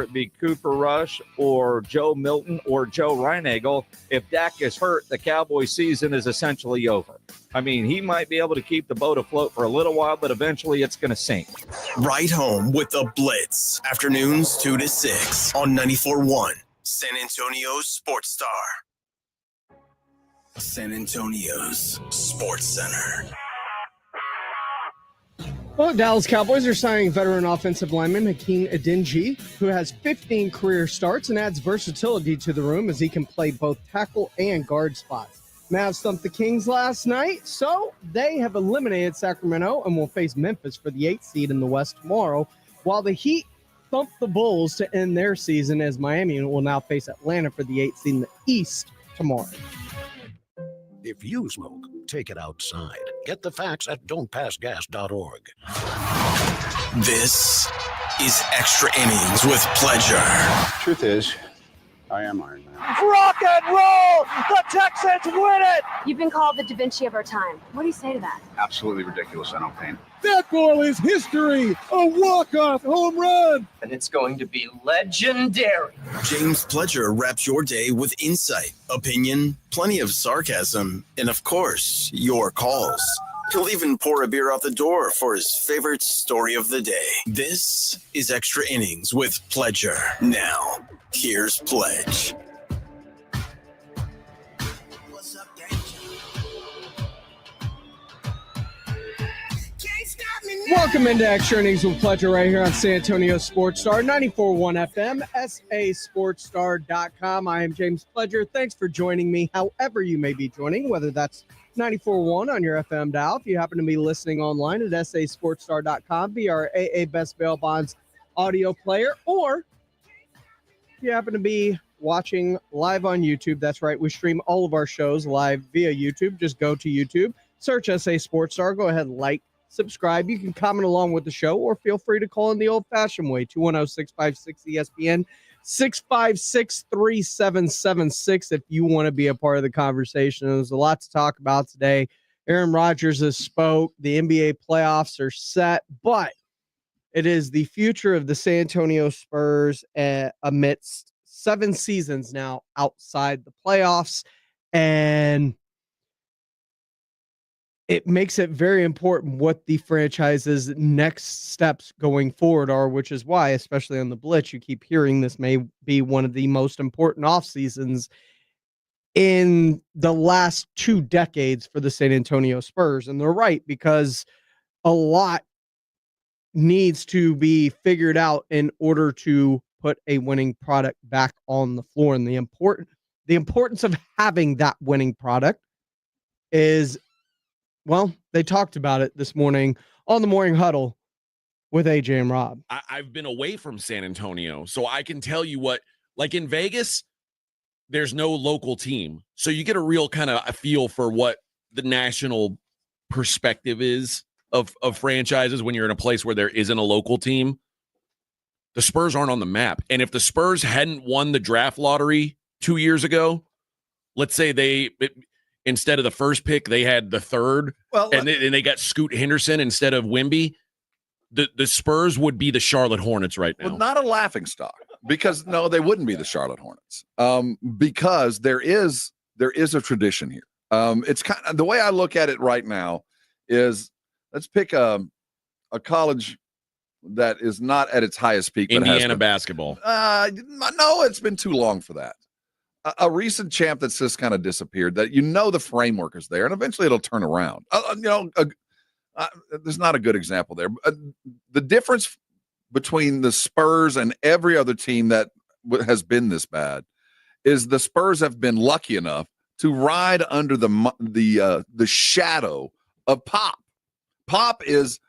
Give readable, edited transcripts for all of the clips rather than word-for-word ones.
it be Cooper Rush or Joe Milton or Joe Reinagle, if Dak is hurt, the Cowboys season is essentially over. I mean, he might be able to keep the boat afloat for a little while, but eventually it's going to sink. Right home with the Blitz. Afternoons 2 to 6 on 94.1 San Antonio's Sports Star. San Antonio's Sports Center. Well, Dallas Cowboys are signing veteran offensive lineman Hakeem Adeniji, who has 15 career starts and adds versatility to the room as he can play both tackle and guard spots. Mavs thumped the Kings last night, so they have eliminated Sacramento and will face Memphis for the 8th seed in the West tomorrow, while the Heat thumped the Bulls to end their season, as Miami will now face Atlanta for the 8th seed in the East tomorrow. If you smoke, take it outside. Get the facts at don'tpassgas.org. This is Extra Innings with Pleasure. Truth is, I am Iron Man. Rock and roll! The Texans win it! You've been called the Da Vinci of our time. What do you say to that? Absolutely ridiculous. I don't paint. That ball is history. A walk-off home run. And it's going to be legendary. James Pledger wraps your day with insight, opinion, plenty of sarcasm, and of course, your calls. He'll even pour a beer out the door for his favorite story of the day. This is Extra Innings with Pledger. Now, here's Pledge. Welcome into Extra Innings with Pleasure right here on San Antonio Sports Star, 94.1 FM, sasportstar.com. I am James Pledger. Thanks for joining me, however you may be joining, whether that's 94.1 on your FM dial. If you happen to be listening online at sasportstar.com via our AA Best Bail Bonds audio player, or if you happen to be watching live on YouTube, that's right, we stream all of our shows live via YouTube. Just go to YouTube, search SA Sports Star, go ahead, like, subscribe. You can comment along with the show, or feel free to call in the old-fashioned way, 210-656-ESPN, 656-3776 if you want to be a part of the conversation. There's a lot to talk about today. Aaron Rodgers has spoke. The NBA playoffs are set, but it is the future of the San Antonio Spurs amidst 7 seasons now outside the playoffs, and it makes it very important what the franchise's next steps going forward are, which is why, especially on the Blitz, you keep hearing this may be one of the most important off seasons in the last 2 decades for the San Antonio Spurs. And they're right, because a lot needs to be figured out in order to put a winning product back on the floor. And the importance of having that winning product is, well, they talked about it this morning on the Morning Huddle with AJ and Rob. I've been away from San Antonio, so I can tell you what, like in Vegas, there's no local team. So you get a real kind of a feel for what the national perspective is of franchises when you're in a place where there isn't a local team. The Spurs aren't on the map. And if the Spurs hadn't won the draft lottery 2 years ago, let's say instead of the first pick, they had the third, and they got Scoot Henderson instead of Wemby, the Spurs would be the Charlotte Hornets right now. Well, not a laughing stock, because no, they wouldn't be the Charlotte Hornets, because there is a tradition here. It's kind of the way I look at it right now is, let's pick a college that is not at its highest peak. Indiana basketball. No, it's been too long for that. A recent champ that's just kind of disappeared, that the framework is there, and eventually it'll turn around. There's not a good example there. The difference between the Spurs and every other team that has been this bad is the Spurs have been lucky enough to ride under the shadow of Pop. Pop is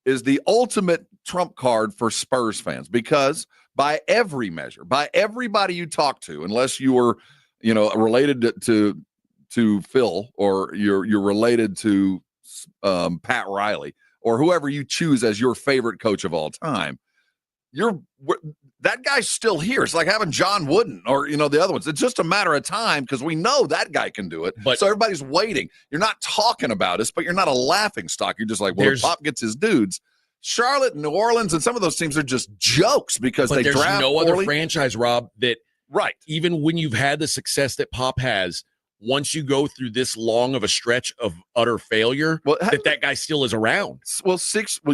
the ultimate trump card for Spurs fans, because by every measure, by everybody you talk to, unless you were, related to Phil, or you're related to Pat Riley, or whoever you choose as your favorite coach of all time, that guy's still here. It's like having John Wooden or the other ones. It's just a matter of time, because we know that guy can do it. So everybody's waiting. You're not talking about us, but you're not a laughing stock. You're just like, well, if Pop gets his dudes, Charlotte, New Orleans, and some of those teams are just jokes because but they there's draft no poorly. other franchise, Rob, that Right. even when you've had the success that Pop has, once you go through this long of a stretch of utter failure, that guy still is around. Well,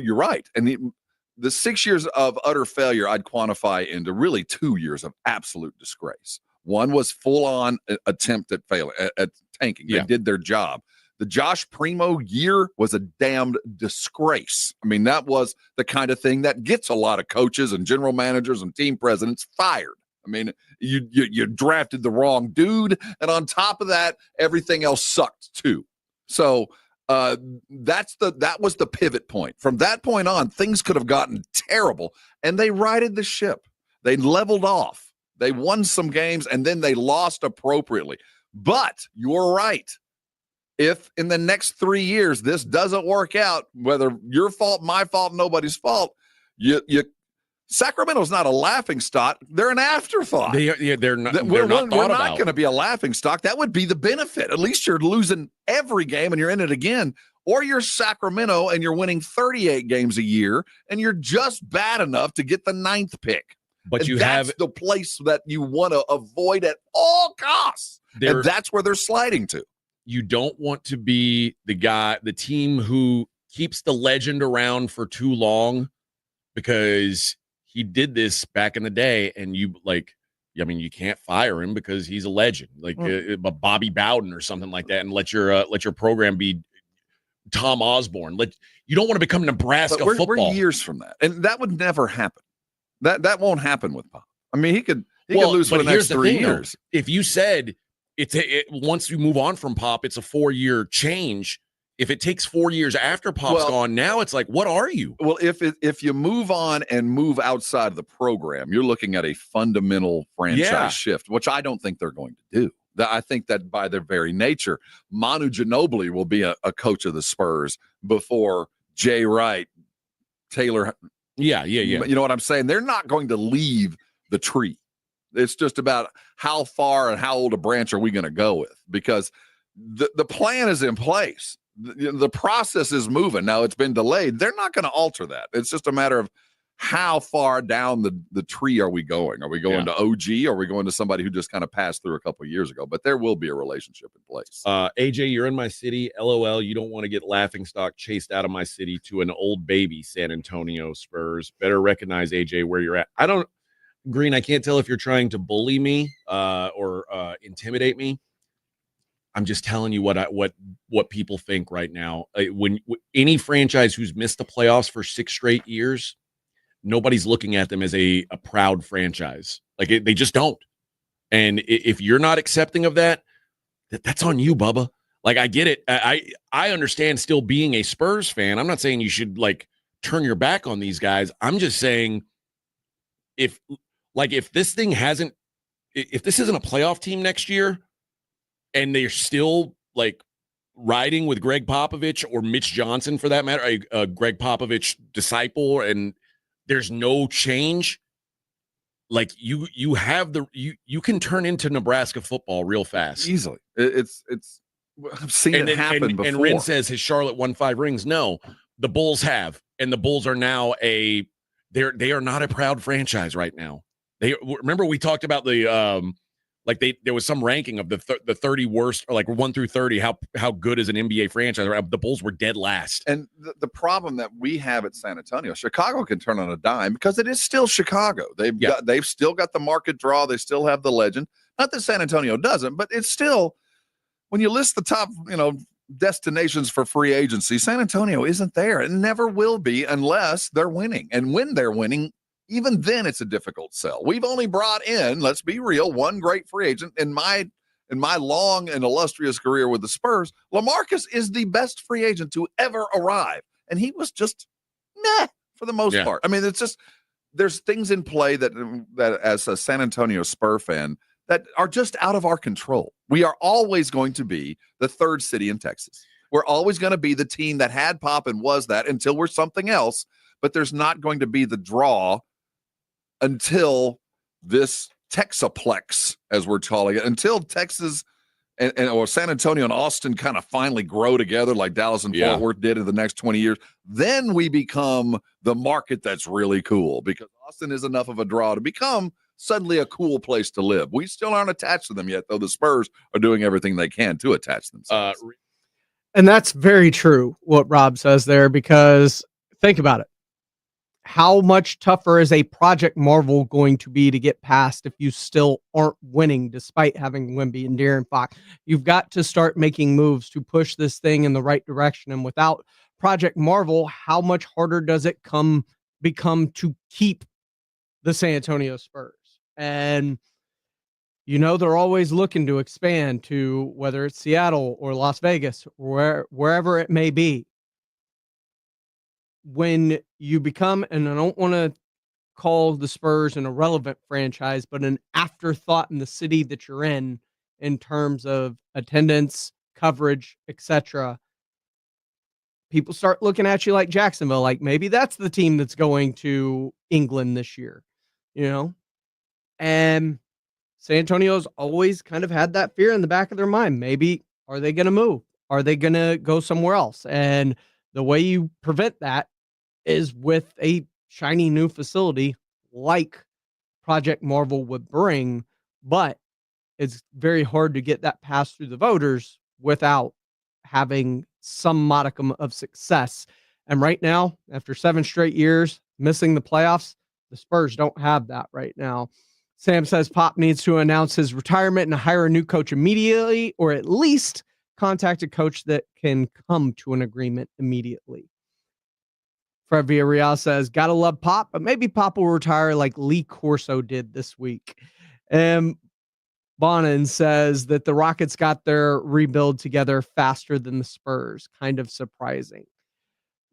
you're right. And the 6 years of utter failure I'd quantify into really 2 years of absolute disgrace. One was full-on attempt at failing, at tanking. They did their job. The Josh Primo year was a damned disgrace. I mean, that was the kind of thing that gets a lot of coaches and general managers and team presidents fired. I mean, you drafted the wrong dude, and on top of that, everything else sucked too. So that was the pivot point. From that point on, things could have gotten terrible, and they righted the ship. They leveled off. They won some games, and then they lost appropriately. But you're right. If in the next 3 years this doesn't work out, whether your fault, my fault, nobody's fault, Sacramento's not a laughing stock. They're an afterthought. They're not. We're not going to be a laughing stock. That would be the benefit. At least you're losing every game and you're in it again. Or you're Sacramento and you're winning 38 games a year and you're just bad enough to get the 9th pick. But that's the place that you want to avoid at all costs. And that's where they're sliding to. You don't want to be the team who keeps the legend around for too long, because he did this back in the day, and you can't fire him because he's a legend, like Bobby Bowden or something like that, and let your program be Tom Osborne. You don't want to become Nebraska football. We're years from that, and that would never happen. That won't happen with Pop. I mean, he could lose for the next 3 years. Though, if you said once you move on from Pop, it's a 4-year change. If it takes 4 years after Pop's gone, now it's like, what are you? Well, if you move on and move outside of the program, you're looking at a fundamental franchise shift, which I don't think they're going to do. I think that by their very nature, Manu Ginobili will be a coach of the Spurs before Jay Wright, Taylor. Yeah. You know what I'm saying? They're not going to leave the tree. It's just about how far and how old a branch are we going to go with, because the plan is in place. The process is moving. Now it's been delayed. They're not going to alter that. It's just a matter of how far down the tree are we going? Are we going to OG? Or are we going to somebody who just kind of passed through a couple of years ago? But there will be a relationship in place. AJ, you're in my city. LOL. You don't want to get laughingstock chased out of my city to an old baby San Antonio Spurs. Better recognize, AJ, where you're at. Green, I can't tell if you're trying to bully me or intimidate me. I'm just telling you what people think right now. When any franchise who's missed the playoffs for 6 straight years, nobody's looking at them as a proud franchise. They just don't. And if you're not accepting of that, that's on you, Bubba. I get it. I understand still being a Spurs fan. I'm not saying you should turn your back on these guys. I'm just saying if this isn't a playoff team next year, and they're still riding with Greg Popovich or Mitch Johnson for that matter, a Greg Popovich disciple, and there's no change, you can turn into Nebraska football real fast. Easily. I've seen it happen before. And Rin says, has Charlotte won 5 rings? No, the Bulls have, and the Bulls are now they are not a proud franchise right now. Remember we talked about the there was some ranking of the 30 worst, or 1 through 30. How good is an NBA franchise? The Bulls were dead last. And the problem that we have at San Antonio, Chicago can turn on a dime because it is still Chicago. They've still got the market draw. They still have the legend. Not that San Antonio doesn't, but it's still, when you list the top, destinations for free agency, San Antonio isn't there. It never will be unless they're winning. And when they're winning, even then it's a difficult sell. We've only brought in, let's be real, one great free agent in my long and illustrious career with the Spurs. LaMarcus is the best free agent to ever arrive. And he was just meh for the most part. I mean, it's just, there's things in play that as a San Antonio Spur fan that are just out of our control. We are always going to be the 3rd city in Texas. We're always going to be the team that had Pop and was that until we're something else. But there's not going to be the draw until this Texaplex, as we're calling it, until Texas or San Antonio and Austin kind of finally grow together like Dallas and Fort Worth did in the next 20 years, then we become the market that's really cool, because Austin is enough of a draw to become suddenly a cool place to live. We still aren't attached to them yet, though the Spurs are doing everything they can to attach themselves. And that's very true, what Rob says there, because think about it. How much tougher is a Project Marvel going to be to get past if you still aren't winning despite having Wemby and De'Aaron Fox? You've got to start making moves to push this thing in the right direction. And without Project Marvel, how much harder does it become to keep the San Antonio Spurs? And they're always looking to expand to whether it's Seattle or Las Vegas, wherever it may be. When you become, and I don't want to call the Spurs an irrelevant franchise, but an afterthought in the city that you're in terms of attendance, coverage, etc., people start looking at you like Jacksonville, like maybe that's the team that's going to England this year, and San Antonio's always kind of had that fear in the back of their mind. Maybe, are they going to move? Are they going to go somewhere else? And the way you prevent that is with a shiny new facility like Project Marvel would bring, but it's very hard to get that passed through the voters without having some modicum of success. And right now, after 7 straight years missing the playoffs, the Spurs don't have that right now. Sam says Pop needs to announce his retirement and hire a new coach immediately, or at least contact a coach that can come to an agreement immediately. Fred Villarreal says, gotta love Pop, but maybe Pop will retire like Lee Corso did this week. Bonin says that the Rockets got their rebuild together faster than the Spurs. Kind of surprising.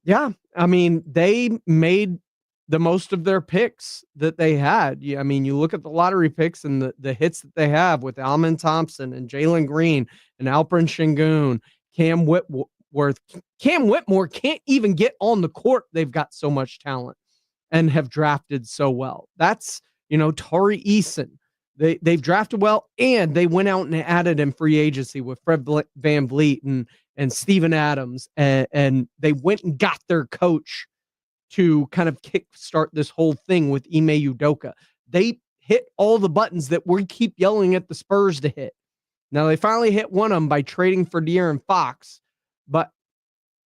Yeah, I mean, they made the most of their picks that they had. Yeah, I mean, you look at the lottery picks and the hits that they have with Almond Thompson and Jalen Green and Alperen Şengün, Cam Whitworth. Cam Whitmore can't even get on the court. They've got so much talent and have drafted so well. That's, Tari Eason. They've drafted well, and they went out and added in free agency with Fred Van Vliet and Steven Adams, and they went and got their coach to kind of kickstart this whole thing with Ime Udoka. They hit all the buttons that we keep yelling at the Spurs to hit. Now, they finally hit one of them by trading for De'Aaron Fox, but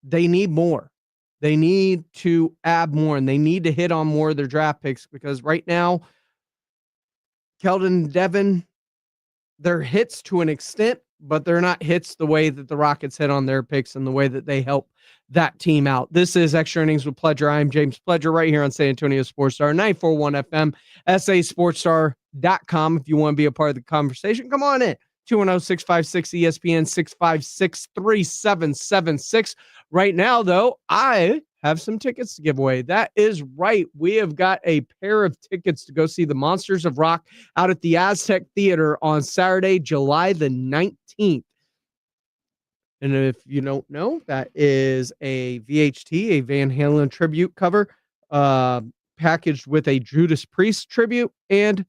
they need more. They need to add more, and they need to hit on more of their draft picks, because right now, Keldon and Devin, they're hits to an extent, but they're not hits the way that the Rockets hit on their picks and the way that they help that team out. This is Extra Innings with Pledger. I'm James Pledger right here on San Antonio Sports Star, 941 FM, sasportstar.com. If you want to be a part of the conversation, come on in. 210-656-ESPN, 656-3776. Right now, though, I have some tickets to give away. That is right. We have got a pair of tickets to go see the Monsters of Rock out at the Aztec Theater on Saturday, July the 19th. And if you don't know, that is a VHT, a Van Halen tribute cover, packaged with a Judas Priest tribute and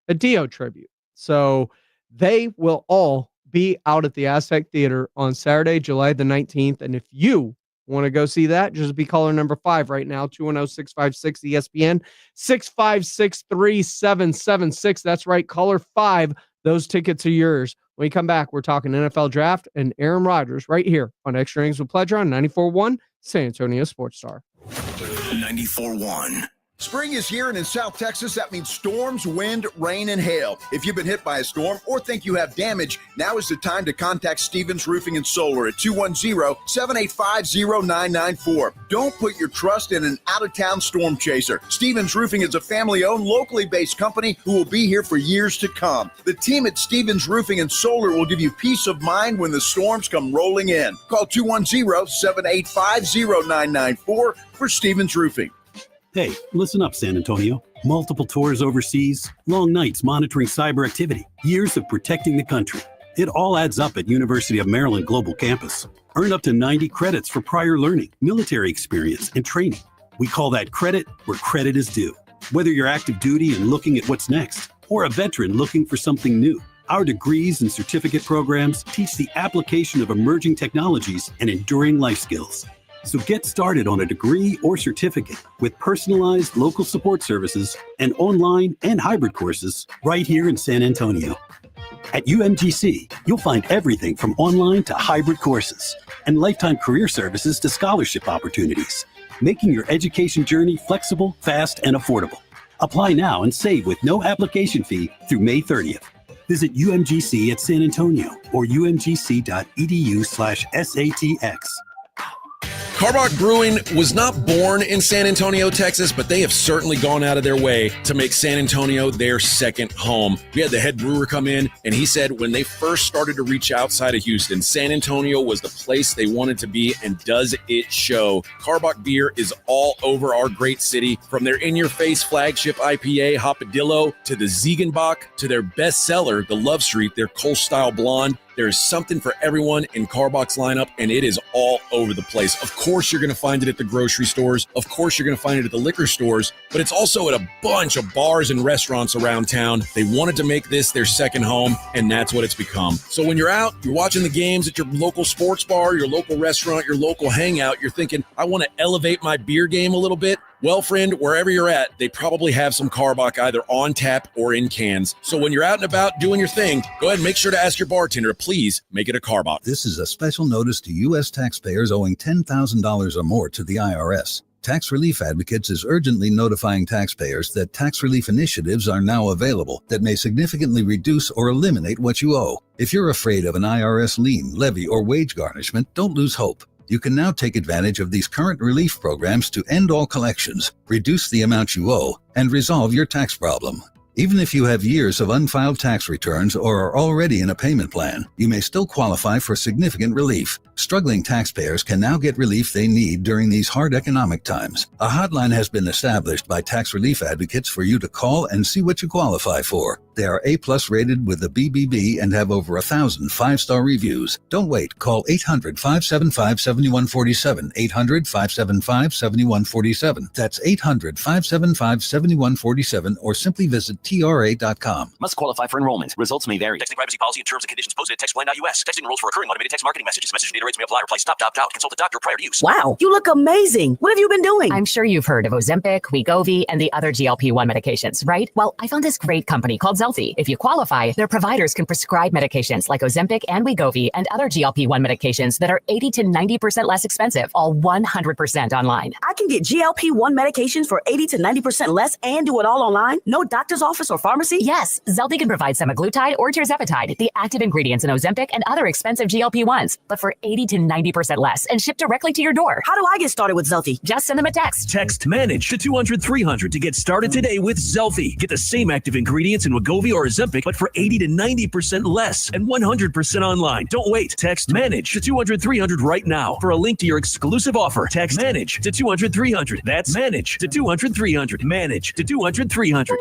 a Dio tribute. So they will all be out at the Aztec Theater on Saturday, July the 19th. And if you want to go see that, just be caller number 5 right now, 210-656-ESPN, 656-3776. That's right, caller 5. Those tickets are yours. When we come back, we're talking NFL Draft and Aaron Rodgers right here on Extra Innings with Pledger on 94.1 San Antonio Sports Star. 94.1. Spring is here, and in South Texas, that means storms, wind, rain, and hail. If you've been hit by a storm or think you have damage, now is the time to contact Stevens Roofing and Solar at 210-785-0994. Don't put your trust in an out-of-town storm chaser. Stevens Roofing is a family-owned, locally based company who will be here for years to come. The team at Stevens Roofing and Solar will give you peace of mind when the storms come rolling in. Call 210-785-0994 for Stevens Roofing. Hey, listen up, San Antonio. Multiple tours overseas, long nights monitoring cyber activity, years of protecting the country. It all adds up at University of Maryland Global Campus. Earn up to 90 credits for prior learning, military experience, and training. We call that credit where credit is due. Whether you're active duty and looking at what's next, or a veteran looking for something new, Our degrees and certificate programs teach the application of emerging technologies and enduring life skills. So get started on a degree or certificate with personalized local support services and online and hybrid courses right here in San Antonio. At UMGC, you'll find everything from online to hybrid courses and lifetime career services to scholarship opportunities, making your education journey flexible, fast, and affordable. Apply now and save with no application fee through May 30th. Visit UMGC at San Antonio or umgc.edu/SATX. Carbach Brewing was not born in San Antonio, Texas, but they have certainly gone out of their way to make San Antonio their second home. We had the head brewer come in, and he said when they first started to reach outside of Houston, San Antonio was the place they wanted to be, and does it show. Carbach beer is all over our great city, from their in-your-face flagship IPA, Hopadillo, to the Ziegenbach, to their bestseller, the Love Street, their Kolsch-style blonde. There is something for everyone in Carbach's lineup, and it is all over the place. Of course, you're going to find it at the grocery stores. Of course, you're going to find it at the liquor stores, but it's also at a bunch of bars and restaurants around town. They wanted to make this their second home, and that's what it's become. So when you're out, you're watching the games at your local sports bar, your local restaurant, your local hangout, you're thinking, I want to elevate my beer game a little bit. Well, friend, wherever you're at, they probably have some Carbach either on tap or in cans. So when you're out and about doing your thing, go ahead and make sure to ask your bartender to please make it a Carbach. This is a special notice to U.S. taxpayers owing $10,000 or more to the IRS. Tax Relief Advocates is urgently notifying taxpayers that tax relief initiatives are now available that may significantly reduce or eliminate what you owe. If you're afraid of an IRS lien, levy, or wage garnishment, don't lose hope. You can now take advantage of these current relief programs to end all collections, reduce the amount you owe, and resolve your tax problem. Even if you have years of unfiled tax returns or are already in a payment plan, you may still qualify for significant relief. Struggling taxpayers can now get relief they need during these hard economic times. A hotline has been established by Tax Relief Advocates for you to call and see what you qualify for. They are A+ rated with the BBB and have over 1,000 5-star reviews. Don't wait. Call 800-575-7147. 800-575-7147. That's 800-575-7147, or simply visit TRA.com. Must qualify for enrollment. Results may vary. Texting privacy policy and terms and conditions posted at textline.us. Texting enrolls for recurring automated text marketing messages. Message data rates may apply. Reply stop, opt out. Consult a doctor prior to use. Wow, you look amazing. What have you been doing? I'm sure you've heard of Ozempic, Wegovy, and the other GLP-1 medications, right? Well, I found this great company called Zelfie. If you qualify, their providers can prescribe medications like Ozempic and Wegovy and other GLP-1 medications that are 80 to 90% less expensive, all 100% online. I can get GLP-1 medications for 80 to 90% less and do it all online? No doctor's office or pharmacy? Yes, Zelfie can provide semaglutide or tirzepatide, the active ingredients in Ozempic and other expensive GLP-1s, but for 80 to 90% less and shipped directly to your door. How do I get started with Zelfie? Just send them a text. Text MANAGE to 200-300 to get started today with Zelfie. Get the same active ingredients in Wegovy or Ozempic, but for 80 to 90% less and 100% online. Don't wait. Text MANAGE to 200-300 right now for a link to your exclusive offer. Text MANAGE to 200-300. That's MANAGE to 200-300. MANAGE to 200-300.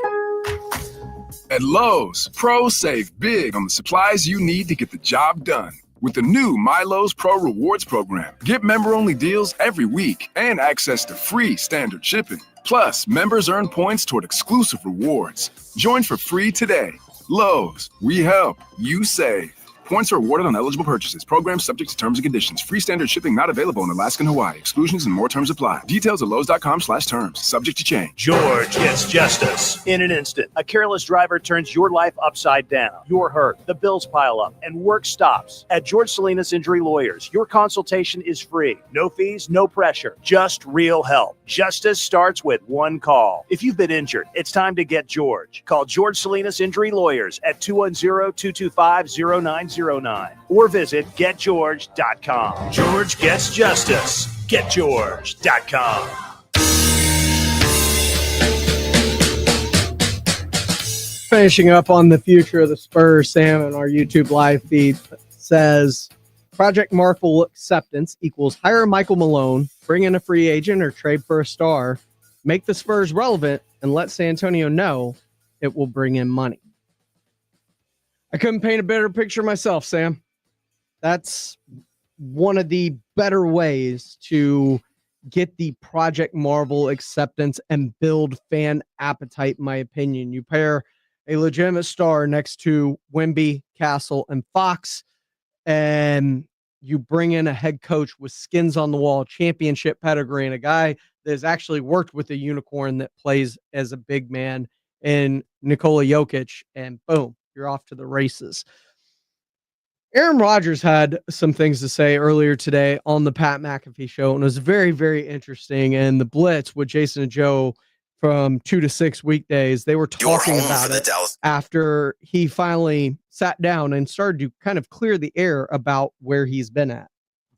At Lowe's, pros save big on the supplies you need to get the job done. With the new MyLowe's Pro Rewards program, get member-only deals every week and access to free standard shipping. Plus, members earn points toward exclusive rewards. Join for free today. Lowe's, we help, you save. Points are awarded on eligible purchases. Program subject to terms and conditions. Free standard shipping not available in Alaska and Hawaii. Exclusions and more terms apply. Details at lowes.com/terms. Subject to change. George gets justice in an instant. A careless driver turns your life upside down. You're hurt. The bills pile up and work stops. At George Salinas Injury Lawyers, your consultation is free. No fees, no pressure. Just real help. Justice starts with one call. If you've been injured, it's time to get George. Call George Salinas Injury Lawyers at 210-225-0909 or visit getgeorge.com. George gets justice. Getgeorge.com. Finishing up on the future of the Spurs, Sam, on our YouTube live feed says Project Marvel acceptance equals hire Michael Malone, bring in a free agent, or trade for a star, make the Spurs relevant, and let San Antonio know it will bring in money. I couldn't paint a better picture myself, Sam. That's one of the better ways to get the Project Marvel acceptance and build fan appetite, in my opinion. You pair a legitimate star next to Wemby, Castle, and Fox, and you bring in a head coach with skins on the wall, championship pedigree, and a guy that has actually worked with a unicorn that plays as a big man in Nikola Jokic, and boom, you're off to the races. Aaron Rodgers had some things to say earlier today on the Pat McAfee show, and it was very, very interesting. And the Blitz with Jason and Joe from 2 to 6 weekdays, they were talking about it after he finally sat down and started to kind of clear the air about where he's been at.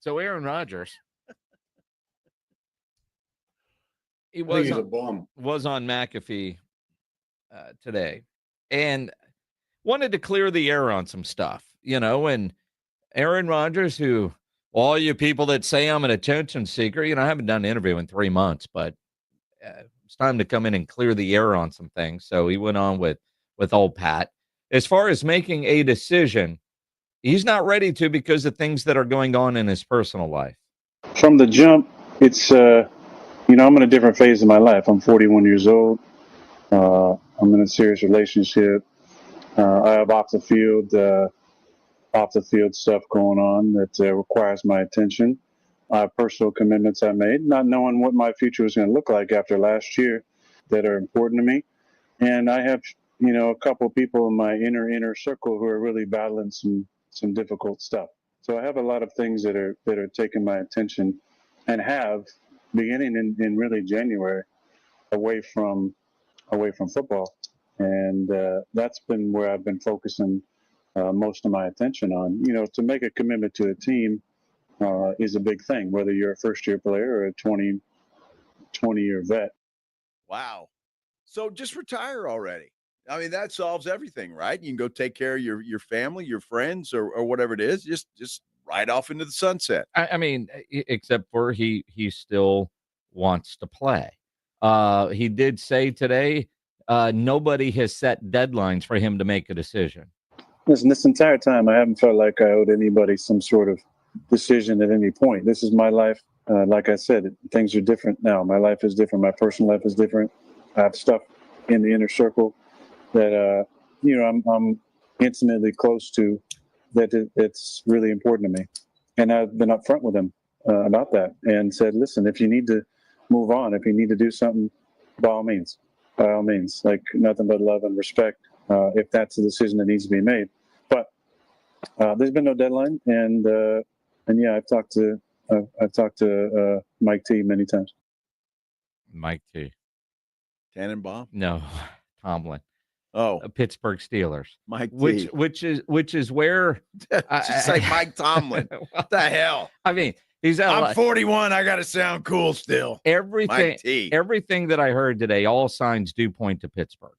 So Aaron Rodgers, he I think he's a was on McAfee today, and wanted to clear the air on some stuff, and Aaron Rodgers, who all you people that say I'm an attention seeker, I haven't done an interview in 3 months, but it's time to come in and clear the air on some things. So he went on with old Pat. As far as making a decision, he's not ready to because of things that are going on in his personal life. From the jump, it's, I'm in a different phase of my life. I'm 41 years old. I'm in a serious relationship. I have off the field stuff going on that requires my attention. Personal commitments I made, not knowing what my future was going to look like after last year, that are important to me. And I have, a couple of people in my inner circle who are really battling some difficult stuff. So I have a lot of things that are taking my attention, and have beginning in really January, away from football. And that's been where I've been focusing most of my attention on. To make a commitment to a team is a big thing, whether you're a first-year player or a 20-year vet. Wow. So just retire already. I mean, that solves everything, right? You can go take care of your family, your friends, or whatever it is. Just ride off into the sunset. I mean, except for he still wants to play. He did say today, nobody has set deadlines for him to make a decision. Listen, this entire time, I haven't felt like I owed anybody some sort of decision at any point. This is my life. Like I said, things are different now. My life is different. My personal life is different. I have stuff in the inner circle that, I'm intimately close to, it's really important to me. And I've been upfront with him about that and said, listen, if you need to move on, if you need to do something, by all means, like nothing but love and respect. If that's a decision that needs to be made, but there's been no deadline, and yeah, I've talked to Mike T many times. Mike T. Tannenbaum? No, Tomlin. Oh, Pittsburgh Steelers. Mike T. Which is where just like Mike Tomlin. What the hell? I mean, I'm 41. I got to sound cool still. Everything that I heard today, all signs do point to Pittsburgh.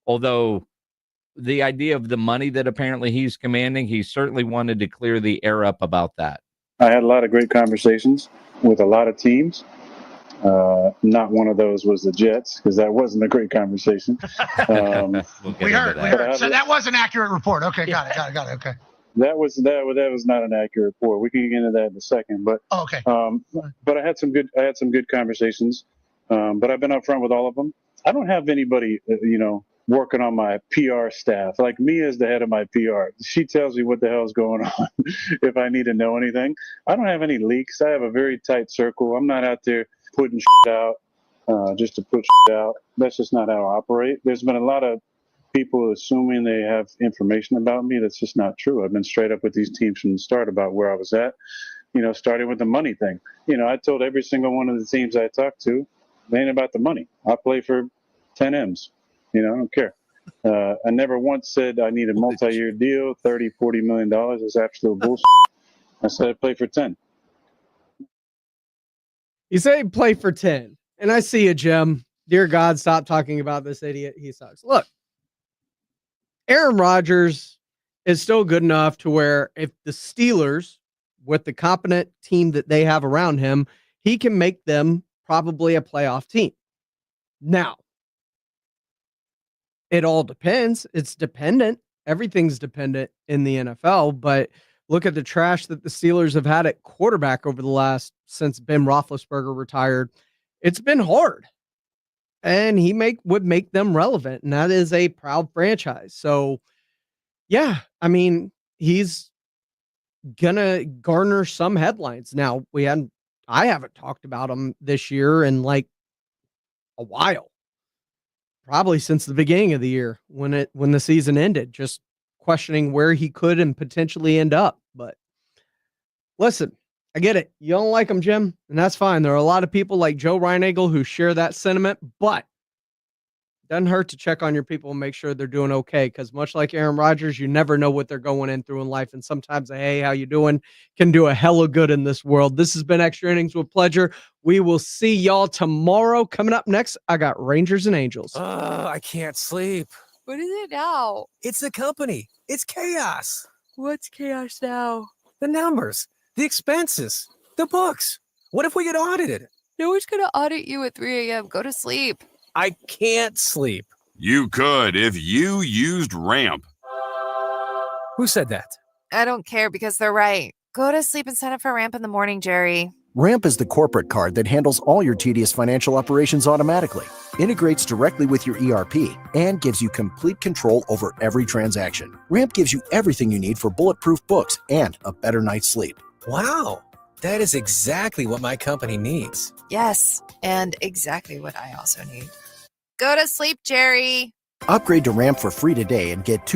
Although the idea of the money that apparently he's commanding, he certainly wanted to clear the air up about that. I had a lot of great conversations with a lot of teams. Not one of those was the Jets, because that wasn't a great conversation. We heard. So that was an accurate report. Okay, got it. Okay. That was not an accurate report. We can get into that in a second. But okay. But I had some good conversations. But I've been upfront with all of them. I don't have anybody, working on my PR staff. Like Mia is the head of my PR. She tells me what the hell's going on if I need to know anything. I don't have any leaks. I have a very tight circle. I'm not out there putting shit out just to put shit out. That's just not how I operate. There's been a lot of people assuming they have information about me. That's just not true. I've been straight up with these teams from the start about where I was at, starting with the money thing. I told every single one of the teams I talked to, it ain't about the money. I play for 10 M's. I don't care. I never once said I need a multi-year deal, $30, $40 million. It's absolute bullshit. I said I play for 10. You say play for 10. And I see you, Jim. Dear God, stop talking about this idiot. He sucks. Look, Aaron Rodgers is still good enough to where if the Steelers, with the competent team that they have around him, he can make them probably a playoff team. Now, it all depends. It's dependent. Everything's dependent in the NFL, but look at the trash that the Steelers have had at quarterback over the since Ben Roethlisberger retired. It's been hard. and he would make them relevant, and that is a proud franchise. So, yeah, I mean, he's gonna garner some headlines. Now, I haven't talked about him this year in like a while, probably since the beginning of the year when the season ended, just questioning where he could and potentially end up. But listen, I get it. You don't like him, Jim, and that's fine. There are a lot of people like Joe Reinagle who share that sentiment, but it doesn't hurt to check on your people and make sure they're doing okay, because much like Aaron Rodgers, you never know what they're going through in life, and sometimes a "Hey, how you doing?" can do a hella good in this world. This has been Extra Innings with Pleasure. We will see y'all tomorrow. Coming up next, I got Rangers and Angels. I can't sleep. What is it now? It's the company. It's chaos. What's chaos now? The numbers, the expenses, the books. What if we get audited? No one's going to audit you at 3 a.m. Go to sleep. I can't sleep. You could if you used Ramp. Who said that? I don't care because they're right. Go to sleep and sign up for Ramp in the morning, Jerry. Ramp is the corporate card that handles all your tedious financial operations automatically, integrates directly with your ERP, and gives you complete control over every transaction. Ramp gives you everything you need for bulletproof books and a better night's sleep. Wow, that is exactly what my company needs. Yes, and exactly what I also need. Go to sleep, Jerry. Upgrade to Ramp for free today and get 2